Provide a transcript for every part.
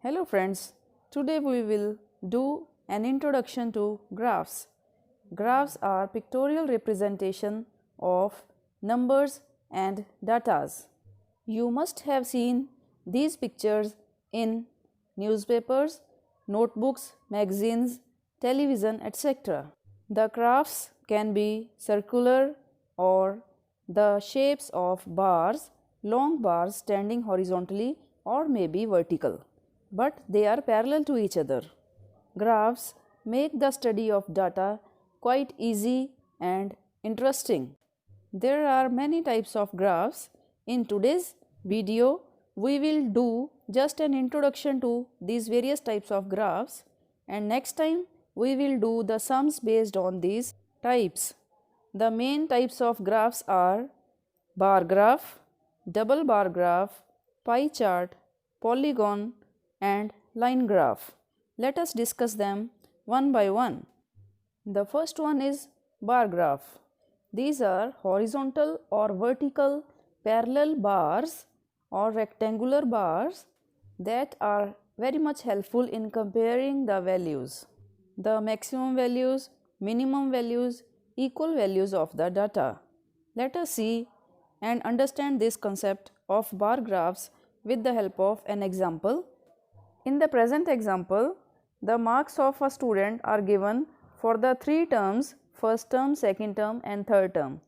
Hello friends, today we will do an introduction to graphs. Graphs are pictorial representation of numbers and datas. You must have seen these pictures in newspapers, notebooks, magazines, television, etc. The graphs can be circular or the shapes of bars, long bars standing horizontally or maybe vertical, but they are parallel to each other. Graphs make the study of data quite easy and interesting. There are many types of graphs. In today's video, we will do just an introduction to these various types of graphs, and next time we will do the sums based on these types. The main types of graphs are bar graph, double bar graph, pie chart, polygon and line graph. Let us discuss them one by one. The first one is bar graph. These are horizontal or vertical parallel bars or rectangular bars that are very much helpful in comparing the values, the maximum values, minimum values, equal values of the data. Let us see and understand this concept of bar graphs with the help of an example. In the present example, the marks of a student are given for the three terms, first term, second term and third term.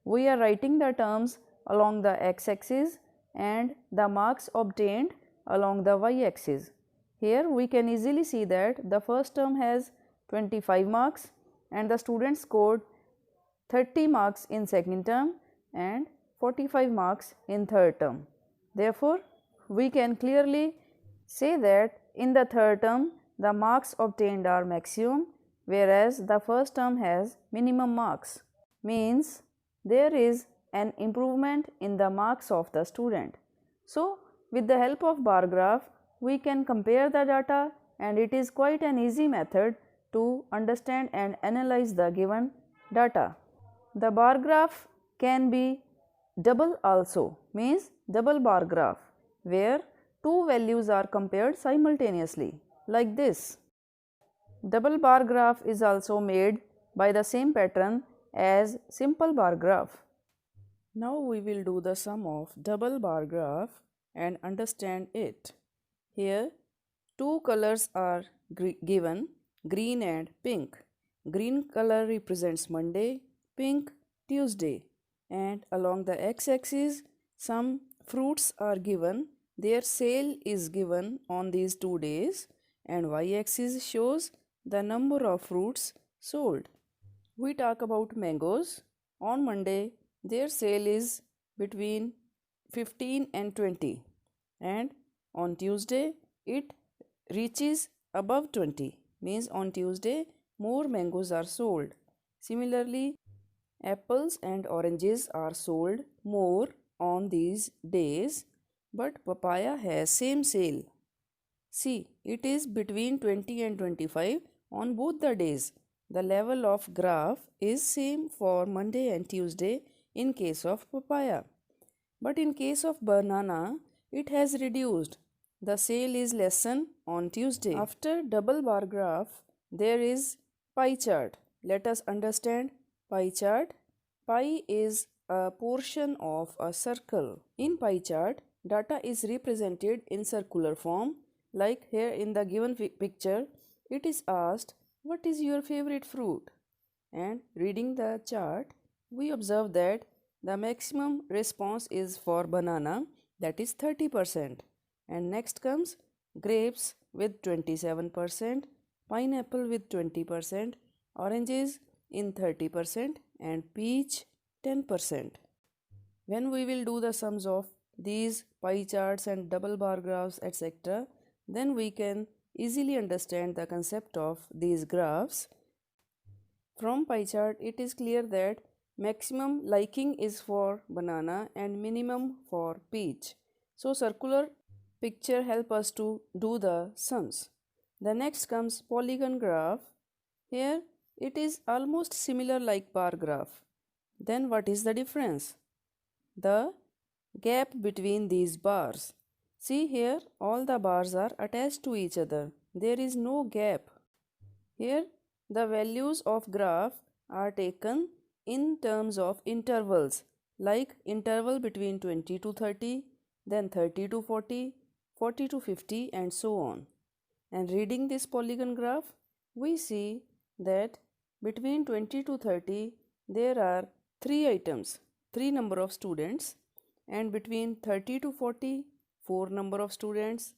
We are writing the terms along the x-axis and the marks obtained along the y-axis. Here we can easily see that the first term has 25 marks and the student scored 30 marks in second term and 45 marks in third term. Therefore, we can clearly say that in the third term the marks obtained are maximum, whereas the first term has minimum marks. Means there is an improvement in the marks of the student. So, with the help of bar graph, we can compare the data, and it is quite an easy method to understand and analyze the given data. The bar graph can be double also, means double bar graph, where two values are compared simultaneously, like this. Double bar graph is also made by the same pattern as simple bar graph. Now we will do the sum of double bar graph and understand it. Here two colors are given, green and pink. Green color represents Monday, pink Tuesday, and along the x-axis some fruits are given. Their sale is given on these 2 days, and y-axis shows the number of fruits sold. We talk about mangoes. On Monday their sale is between 15 and 20, and on Tuesday it reaches above 20, means on Tuesday more mangoes are sold. Similarly, apples and oranges are sold more on these days, but papaya has same sale. See, it is between 20 and 25 on both the days. The level of graph is same for Monday and Tuesday in case of papaya. But in case of banana, it has reduced. The sale is lessened on Tuesday. After double bar graph, there is pie chart. Let us understand pie chart. Pie is a portion of a circle. In pie chart, data is represented in circular form. Like here in the given picture, it is asked, what is your favorite fruit? And reading the chart, we observe that the maximum response is for banana, that is 30%. And next comes grapes with 27%, pineapple with 20%, oranges in 30% and peach 10%. When we will do the sums of these pie charts and double bar graphs etc., then we can easily understand the concept of these graphs. From pie chart, it is clear that maximum liking is for banana and minimum for peach. So circular picture help us to do the sums. The next comes polygon graph. Here it is almost similar like bar graph. Then what is the difference? The gap between these bars. See here, all the bars are attached to each other. There is no gap. Here, the values of graph are taken in terms of intervals, like interval between 20 to 30, then 30 to 40, 40 to 50, and so on. And reading this polygon graph, we see that between 20 to 30, there are 3 items, 3 number of students, and between 30 to 40, 4 number of students,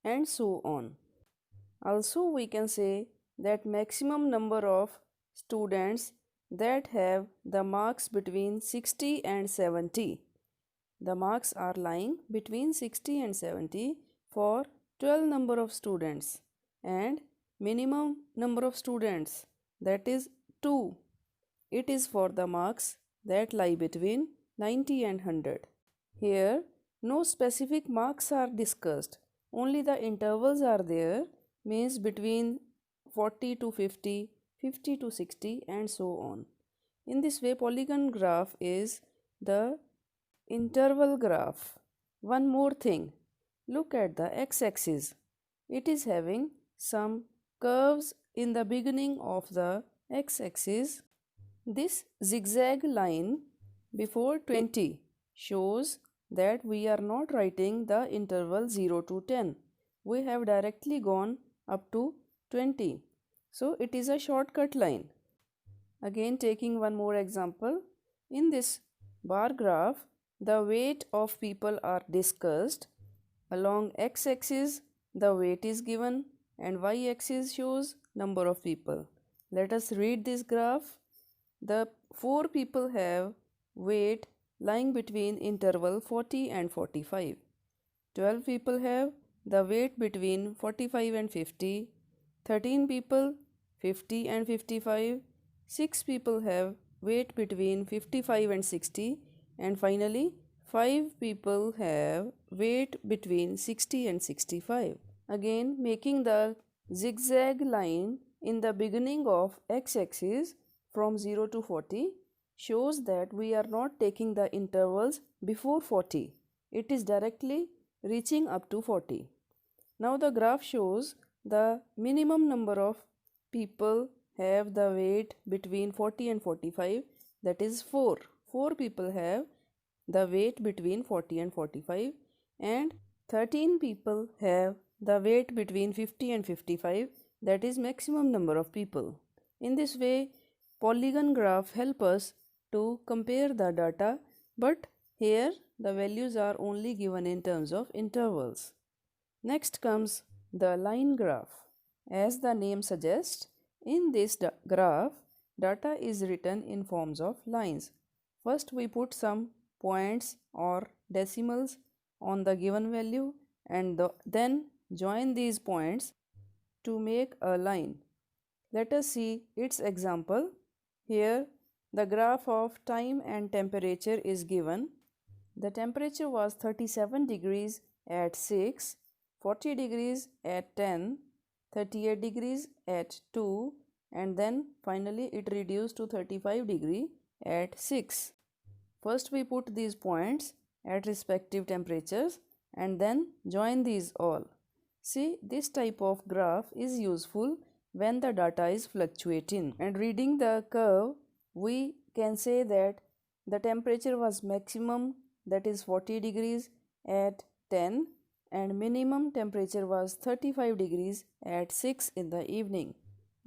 and so on. Also, we can say that maximum number of students that have the marks between 60 and 70. The marks are lying between 60 and 70 for 12 number of students, and minimum number of students, that is 2. It is for the marks that lie between 90 and 100. Here, no specific marks are discussed, only the intervals are there, means between 40 to 50, 50 to 60, and so on. In this way, polygon graph is the interval graph. One more thing, look at the x-axis. It is having some curves in the beginning of the x-axis. This zigzag line before 20 shows that we are not writing the interval 0 to 10. We have directly gone up to 20. So it is a shortcut line. Again, taking one more example. In this bar graph, the weight of people are discussed. Along x-axis, the weight is given, and y-axis shows number of people. Let us read this graph. The 4 people have weight lying between interval 40 and 45. 12 people have the weight between 45 and 50. 13 people 50 and 55. 6 people have weight between 55 and 60. And finally, 5 people have weight between 60 and 65. Again, making the zigzag line in the beginning of x-axis from 0 to 40 shows that we are not taking the intervals before 40. It is directly reaching up to 40. Now the graph shows the minimum number of people have the weight between 40 and 45, that is 4. 4 people have the weight between 40 and 45, and 13 people have the weight between 50 and 55, that is maximum number of people. In this way, polygon graph help us to compare the data, but here the values are only given in terms of intervals. Next comes the line graph. As the name suggests, in this graph, data is written in forms of lines. First, we put some points or decimals on the given value, and then join these points to make a line. Let us see its example. Here, the graph of time and temperature is given. The temperature was 37 degrees at 6, 40 degrees at 10, 38 degrees at 2, and then finally it reduced to 35 degree at 6. First we put these points at respective temperatures and then join these all. See, this type of graph is useful when the data is fluctuating, and reading the curve we can say that the temperature was maximum, that is 40 degrees at 10, and minimum temperature was 35 degrees at 6 in the evening.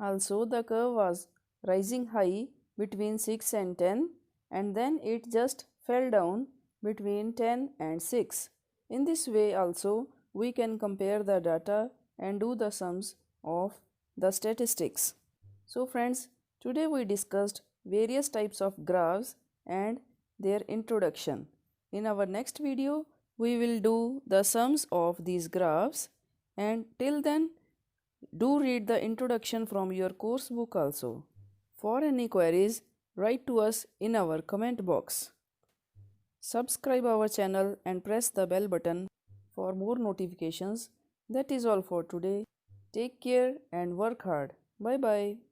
Also, the curve was rising high between 6 and 10, and then it just fell down between 10 and 6. In this way also we can compare the data and do the sums of the statistics. So friends, today we discussed various types of graphs and their introduction. In our next video, we will do the sums of these graphs, and till then, do read the introduction from your course book also. For any queries, write to us in our comment box. Subscribe our channel and press the bell button for more notifications. That is all for today. Take care and work hard. Bye bye.